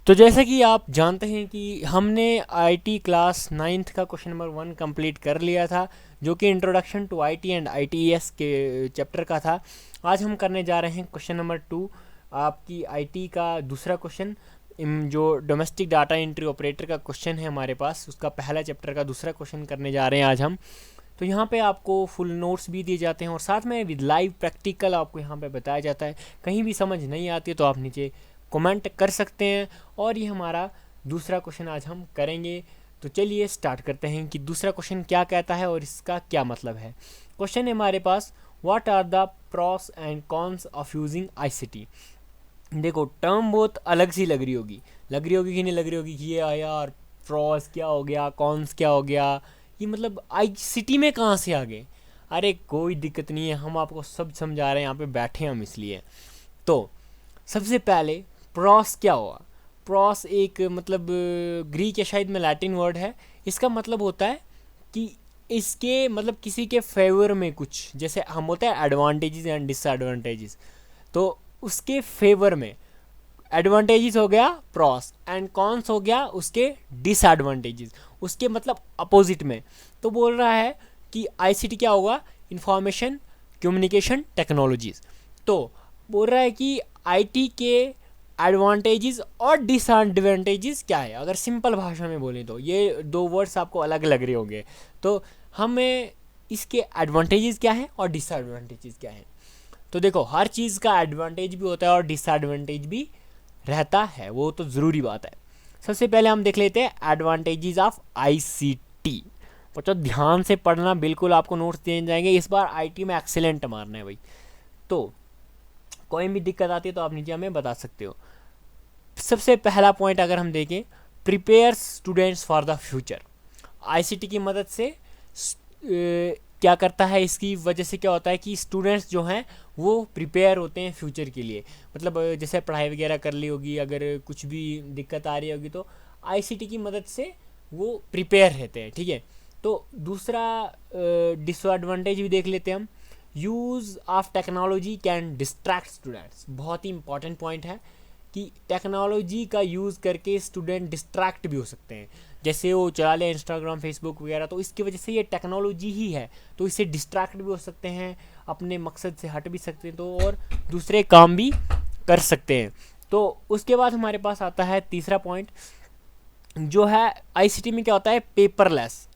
तो जैसा कि आप जानते हैं कि हमने आईटी क्लास 9th का क्वेश्चन नंबर 1 कंप्लीट कर लिया था, जो कि introduction to IT and ITS के चैप्टर का था। आज हम करने जा रहे हैं क्वेश्चन नंबर 2, आपकी आईटी का दूसरा क्वेश्चन, जो डोमेस्टिक डाटा एंट्री ऑपरेटर का क्वेश्चन है हमारे पास, उसका पहला चैप्टर का दूसरा क्वेश्चन करने जा रहे हैं आज हम। तो यहाँ पे आपको फुल नोट्स भी दिए जाते हैं और साथ में विद लाइव प्रैक्टिकल आपको यहाँ पे बताया जाता है। कहीं भी समझ नहीं आती तो आप नीचे कमेंट कर सकते हैं। और ये हमारा दूसरा क्वेश्चन आज हम करेंगे। तो चलिए स्टार्ट करते हैं कि दूसरा क्वेश्चन क्या कहता है और इसका क्या मतलब है। क्वेश्चन है हमारे पास, what are the pros and cons of using ICT. देखो टर्म बहुत अलग सी लग रही होगी कि नहीं लग रही होगी कि ये यार प्रॉस क्या हो गया, कॉन्स क्या हो गया, ये मतलब आईसीटी में कहाँ से आ गए। अरे कोई दिक्कत नहीं है, हम आपको सब समझा रहे हैं, यहाँ पे बैठे हम इसलिए। तो सबसे पहले प्रॉस क्या हुआ। प्रॉस एक मतलब ग्रीक या शायद में लैटिन वर्ड है। इसका मतलब होता है कि इसके मतलब किसी के फेवर में कुछ, जैसे हम होता है एडवांटेजेस एंड डिसएडवांटेजेस, तो उसके फेवर में एडवांटेजेस हो गया प्रॉस एंड कॉन्स हो गया उसके डिसएडवांटेजेस, उसके मतलब अपोजिट में। तो बोल रहा है कि आईसीटी क्या होगा, इंफॉर्मेशन कम्युनिकेशन टेक्नोलॉजीज। तो बोल रहा है कि आईटी के एडवांटेजेस और डिसएडवांटेजेस क्या है। अगर सिंपल भाषा में बोलें तो ये दो वर्ड्स आपको अलग लग रहे होंगे, तो हमें इसके एडवांटेजेस क्या है और डिसएडवांटेजेस क्या है। तो देखो हर चीज़ का एडवांटेज भी होता है और डिसएडवांटेज भी रहता है, वो तो ज़रूरी बात है। सबसे पहले हम देख लेते हैं एडवांटेजेस ऑफ आईसीटी। बच्चों ध्यान से पढ़ना, बिल्कुल आपको नोट्स दिए जाएंगे, इस बार आईटी में एक्सीलेंट मारना है भाई। तो कोई भी दिक्कत आती है तो आप नीचे हमें बता सकते हो। सबसे पहला पॉइंट अगर हम देखें, prepare students for the future. ICT की मदद से क्या करता है, इसकी वजह से क्या होता है कि स्टूडेंट्स जो हैं वो प्रिपेयर होते हैं फ्यूचर के लिए। मतलब जैसे पढ़ाई वगैरह कर ली होगी, अगर कुछ भी दिक्कत आ रही होगी तो आईसीटी की मदद से वो प्रिपेयर रहते हैं, ठीक है। तो दूसरा डिसएडवांटेज भी देख लेते हैं हम, use of technology can distract students. बहुत ही इंपॉर्टेंट पॉइंट है कि टेक्नोलॉजी का यूज़ करके स्टूडेंट डिस्ट्रैक्ट भी हो सकते हैं। जैसे वो चला ले इंस्टाग्राम फेसबुक वगैरह, तो इसकी वजह से ये टेक्नोलॉजी ही है, तो इससे डिस्ट्रैक्ट भी हो सकते हैं, अपने मकसद से हट भी सकते हैं, तो और दूसरे काम भी कर सकते हैं। तो उसके बाद हमारे पास आता है तीसरा पॉइंट, जो है आईसीटी में क्या होता है, paperless,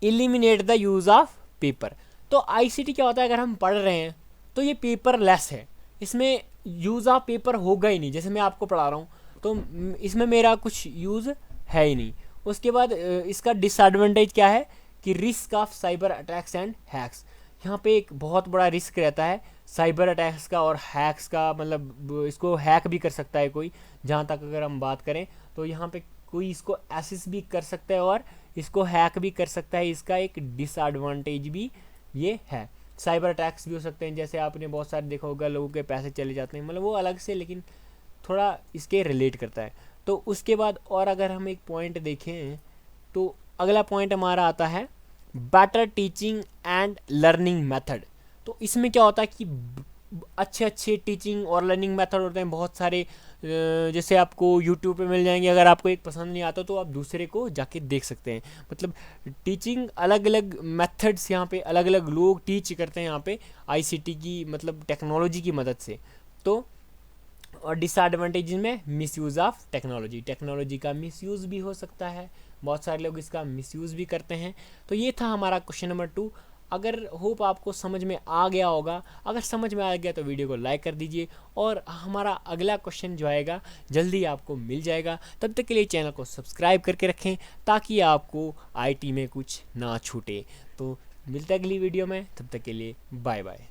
eliminate the use of paper. तो आईसीटी क्या होता है, अगर हम पढ़ रहे हैं तो ये पेपरलेस है, इसमें यूज़ ऑफ पेपर होगा ही नहीं। जैसे मैं आपको पढ़ा रहा हूँ तो इसमें मेरा कुछ यूज़ है ही नहीं। उसके बाद इसका डिसएडवांटेज क्या है कि risk of cyber attacks and hacks. यहाँ पे एक बहुत बड़ा रिस्क रहता है साइबर अटैक्स का और हैक्स का, मतलब इसको हैक भी कर सकता है कोई। जहाँ तक अगर हम बात करें तो यहाँ पे कोई इसको एक्सेस भी कर सकता है और इसको हैक भी कर सकता है। इसका एक डिसएडवांटेज भी ये है। साइबर अटैक्स भी हो सकते हैं, जैसे आपने बहुत सारे देखा होगा लोगों के पैसे चले जाते हैं, मतलब वो अलग से, लेकिन थोड़ा इसके रिलेट करता है। तो उसके बाद और अगर हम एक पॉइंट देखें तो अगला पॉइंट हमारा आता है better teaching and learning method. तो इसमें क्या होता है कि अच्छे अच्छे टीचिंग और लर्निंग मेथड होते हैं बहुत सारे, जैसे आपको यूट्यूब पे मिल जाएंगे। अगर आपको एक पसंद नहीं आता तो आप दूसरे को जाके देख सकते हैं। मतलब टीचिंग अलग अलग मेथड्स यहाँ पे अलग अलग लोग टीच करते हैं यहाँ पे आईसीटी की मतलब टेक्नोलॉजी की मदद से। तो और डिसएडवांटेज में मिसयूज़ ऑफ टेक्नोलॉजी, टेक्नोलॉजी का मिसयूज़ भी हो सकता है, बहुत सारे लोग इसका मिसयूज़ भी करते हैं। तो ये था हमारा क्वेश्चन नंबर 2। अगर होप आपको समझ में आ गया होगा, अगर समझ में आ गया तो वीडियो को लाइक कर दीजिए और हमारा अगला क्वेश्चन जो आएगा जल्दी आपको मिल जाएगा। तब तक के लिए चैनल को सब्सक्राइब करके रखें ताकि आपको आईटी में कुछ ना छूटे। तो मिलते हैं अगली वीडियो में, तब तक के लिए बाय बाय।